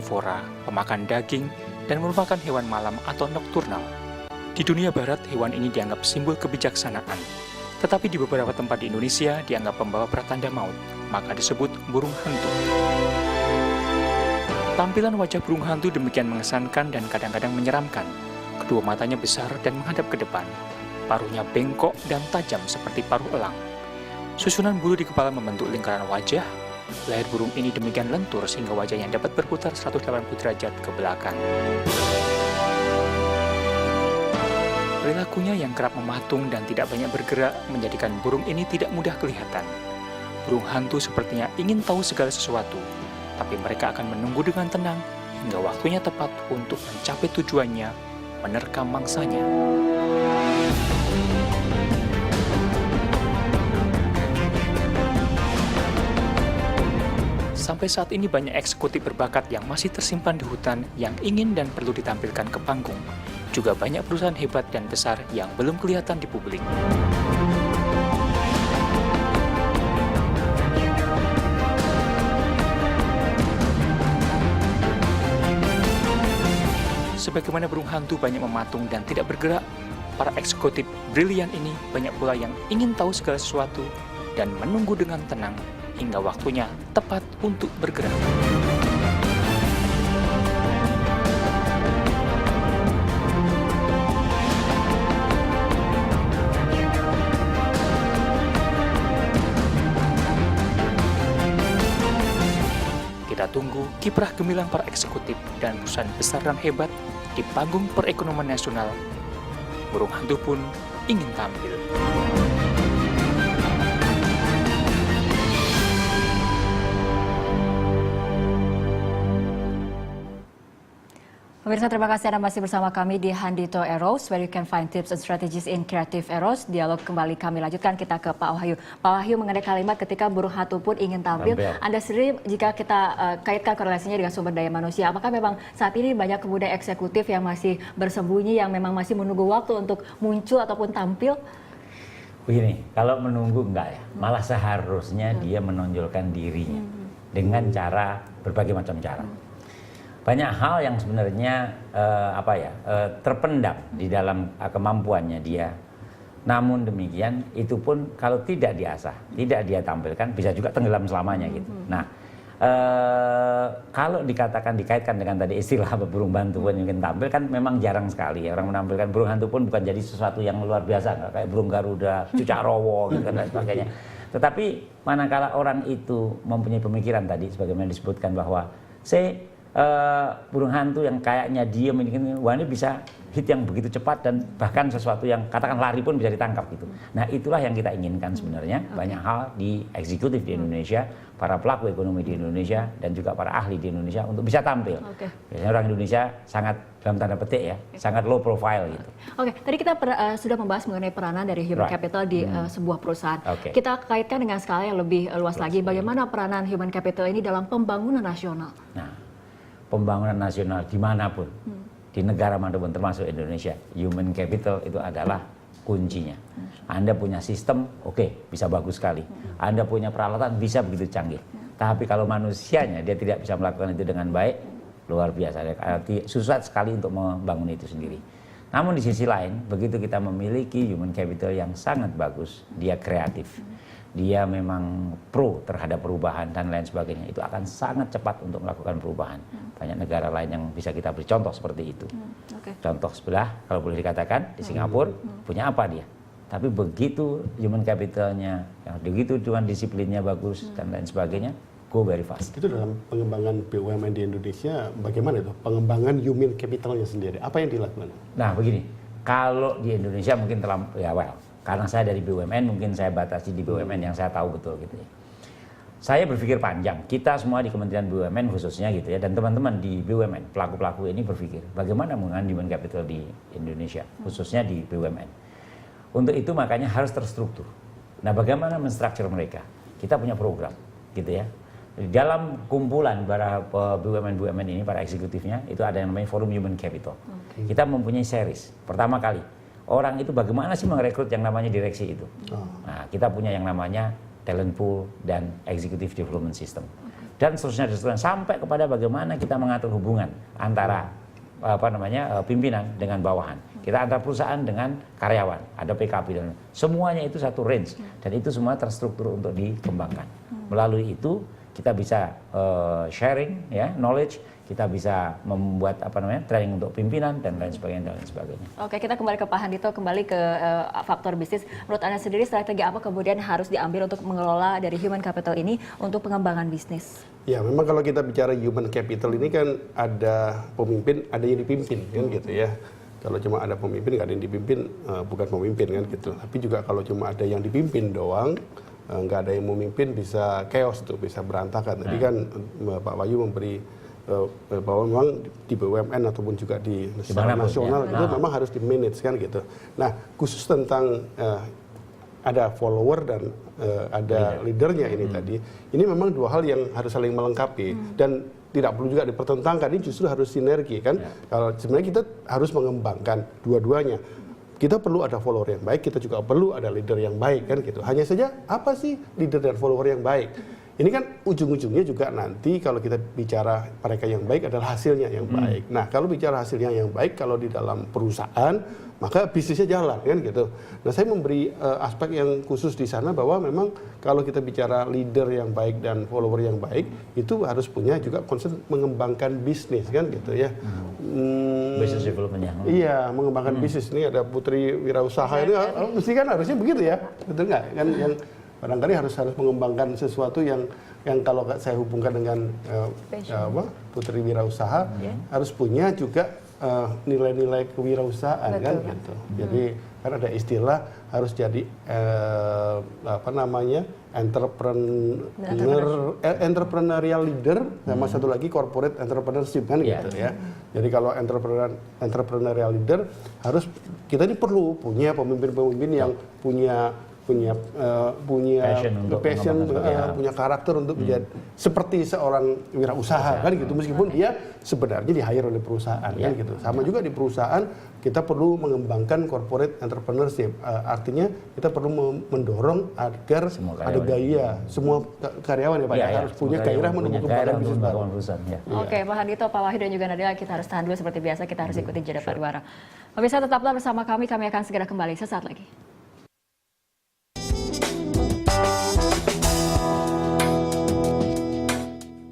karnivora, pemakan daging, dan merupakan hewan malam atau nokturnal. Di dunia barat, hewan ini dianggap simbol kebijaksanaan. Tetapi di beberapa tempat di Indonesia dianggap pembawa pertanda maut, maka disebut burung hantu. Tampilan wajah burung hantu demikian mengesankan dan kadang-kadang menyeramkan. Kedua matanya besar dan menghadap ke depan. Paruhnya bengkok dan tajam seperti paruh elang. Susunan bulu di kepala membentuk lingkaran wajah. Leher burung ini demikian lentur sehingga wajahnya dapat berputar 180 derajat ke belakang. Perilakunya yang kerap mematung dan tidak banyak bergerak menjadikan burung ini tidak mudah kelihatan. Burung hantu sepertinya ingin tahu segala sesuatu, tapi mereka akan menunggu dengan tenang hingga waktunya tepat untuk mencapai tujuannya, menerkam mangsanya. Sampai saat ini banyak eksekutif berbakat yang masih tersimpan di hutan yang ingin dan perlu ditampilkan ke panggung. Juga banyak perusahaan hebat dan besar yang belum kelihatan di publik. Sebagaimana burung hantu banyak mematung dan tidak bergerak, para eksekutif brilian ini banyak pula yang ingin tahu segala sesuatu dan menunggu dengan tenang hingga waktunya tepat untuk bergerak. Kita tunggu kiprah gemilang para eksekutif dan perusahaan besar dan hebat di panggung perekonomian nasional. Burung hantu pun ingin tampil. Pemirsa, terima kasih Anda masih bersama kami di Handito Eros, where you can find tips and strategies in creative Eros. Dialog kembali kami lanjutkan, kita ke Pak Wahyu. Pak Wahyu, mengenai kalimat ketika burung hantu pun ingin tampil, Anda sendiri jika kita kaitkan korelasinya dengan sumber daya manusia, apakah memang saat ini banyak kemudian eksekutif yang masih bersembunyi, yang memang masih menunggu waktu untuk muncul ataupun tampil? Begini, kalau menunggu enggak ya, malah seharusnya dia menonjolkan dirinya dengan cara berbagai macam cara. Banyak hal yang sebenarnya terpendam di dalam kemampuannya dia. Namun demikian, itu pun kalau tidak diasah, tidak dia tampilkan, bisa juga tenggelam selamanya gitu. Nah, kalau dikaitkan dengan tadi istilah burung bantu pun mungkin tampil, kan memang jarang sekali ya orang menampilkan burung hantu pun bukan jadi sesuatu yang luar biasa, nggak kayak burung Garuda, cucak rowo gitu dan sebagainya. Tetapi manakala orang itu mempunyai pemikiran tadi, sebagaimana disebutkan bahwa burung hantu yang kayaknya dia wah ini bisa hit yang begitu cepat dan bahkan sesuatu yang katakan lari pun bisa ditangkap gitu. Nah, itulah yang kita inginkan sebenarnya. Banyak hal di eksekutif di Indonesia, para pelaku ekonomi di Indonesia dan juga para ahli di Indonesia untuk bisa tampil. Biasanya orang Indonesia sangat dalam tanda petik ya, sangat low profile gitu. Tadi kita sudah membahas mengenai peranan dari human capital di sebuah perusahaan. Kita kaitkan dengan skala yang lebih luas lagi, bagaimana peranan human capital ini dalam pembangunan nasional? Nah, pembangunan nasional dimanapun, di negara manapun termasuk Indonesia, human capital itu adalah kuncinya. Anda punya sistem, bisa bagus sekali. Anda punya peralatan, bisa begitu canggih. Tapi kalau manusianya dia tidak bisa melakukan itu dengan baik, luar biasa. Susah sekali untuk membangun itu sendiri. Namun di sisi lain, begitu kita memiliki human capital yang sangat bagus, dia kreatif, dia memang pro terhadap perubahan dan lain sebagainya, itu akan sangat cepat untuk melakukan perubahan. Banyak negara lain yang bisa kita beri contoh seperti itu. Contoh sebelah, kalau boleh dikatakan, di Singapura punya apa dia? Tapi begitu human capitalnya, begitu dengan disiplinnya bagus dan lain sebagainya, go very fast. Itu dalam pengembangan BUMN di Indonesia, bagaimana itu? Pengembangan human capitalnya sendiri, apa yang dilakukan? Nah begini, kalau di Indonesia mungkin karena saya dari BUMN, mungkin saya batasi di BUMN yang saya tahu betul gitu ya. Saya berpikir panjang, kita semua di Kementerian BUMN khususnya gitu ya, dan teman-teman di BUMN, pelaku-pelaku ini berpikir bagaimana menggunakan human capital di Indonesia, khususnya di BUMN. Untuk itu makanya harus terstruktur. Nah, bagaimana menstruktur mereka? Kita punya program gitu ya. Di dalam kumpulan para BUMN ini, para eksekutifnya, itu ada yang namanya Forum Human Capital. Kita mempunyai series. Pertama kali, orang itu bagaimana sih merekrut yang namanya direksi itu. Nah, kita punya yang namanya talent pool dan executive development system. dan seterusnya sampai kepada bagaimana kita mengatur hubungan antara pimpinan dengan bawahan, kita antar perusahaan dengan karyawan, ada PKP dan semuanya itu satu range dan itu semua terstruktur untuk dikembangkan. Melalui itu kita bisa sharing ya knowledge, kita bisa membuat training untuk pimpinan dan lain sebagainya. Oke, kita kembali ke Pak Handito, kembali ke faktor bisnis. Menurut Anda sendiri strategi apa kemudian harus diambil untuk mengelola dari human capital ini untuk pengembangan bisnis? Ya, memang kalau kita bicara human capital ini kan ada pemimpin, ada yang dipimpin kan gitu ya. Kalau cuma ada pemimpin, nggak ada yang dipimpin, bukan pemimpin kan gitu. Tapi juga kalau cuma ada yang dipimpin doang, nggak ada yang memimpin, bisa chaos tuh, bisa berantakan. Tadi kan Pak Wahyu memberi bahwa memang di BUMN ataupun juga di secara nasional itu memang harus di manage kan gitu. Nah, khusus tentang ada follower dan ada leadernya ini tadi, ini memang dua hal yang harus saling melengkapi dan tidak perlu juga dipertentangkan, ini justru harus sinergi kan. Kalau sebenarnya kita harus mengembangkan dua-duanya. Kita perlu ada follower yang baik, kita juga perlu ada leader yang baik kan gitu. Hanya saja apa sih leader dan follower yang baik? Ini kan ujung-ujungnya juga nanti kalau kita bicara mereka yang baik adalah hasilnya yang baik. Nah, kalau bicara hasilnya yang baik, kalau di dalam perusahaan, maka bisnisnya jalan kan gitu. Nah, saya memberi aspek yang khusus di sana bahwa memang kalau kita bicara leader yang baik dan follower yang baik, itu harus punya juga konsep mengembangkan bisnis kan gitu ya. Business development-nya. Iya, mengembangkan bisnis. Ini ada Putri Wirausaha ini mesti kan harusnya begitu ya. Betul nggak? Kan yang barangkali harus mengembangkan sesuatu yang kalau saya hubungkan dengan Putri Wirausaha harus punya juga nilai-nilai kewirausahaan kan gitu. Jadi kan ada istilah harus jadi entrepreneurial leader sama satu lagi corporate entrepreneurship kan gitu ya. Jadi kalau entrepreneurial leader harus kita ini perlu punya pemimpin-pemimpin yang punya passion, punya karakter untuk menjadi seperti seorang wirausaha kan gitu, meskipun dia sebenarnya di-hire oleh perusahaan kan gitu. Sama juga di perusahaan kita perlu mengembangkan corporate entrepreneurship, artinya kita perlu mendorong agar ada gaya semua karyawan ya Pak harus punya gairah menuju kembangkan bisnis baru. Oke, Pak Handito, Pak Wahyu dan juga Nadila, kita harus tahan dulu seperti biasa, kita harus ikuti jeda pariwara. Pemirsa tetaplah bersama kami akan segera kembali sesaat lagi.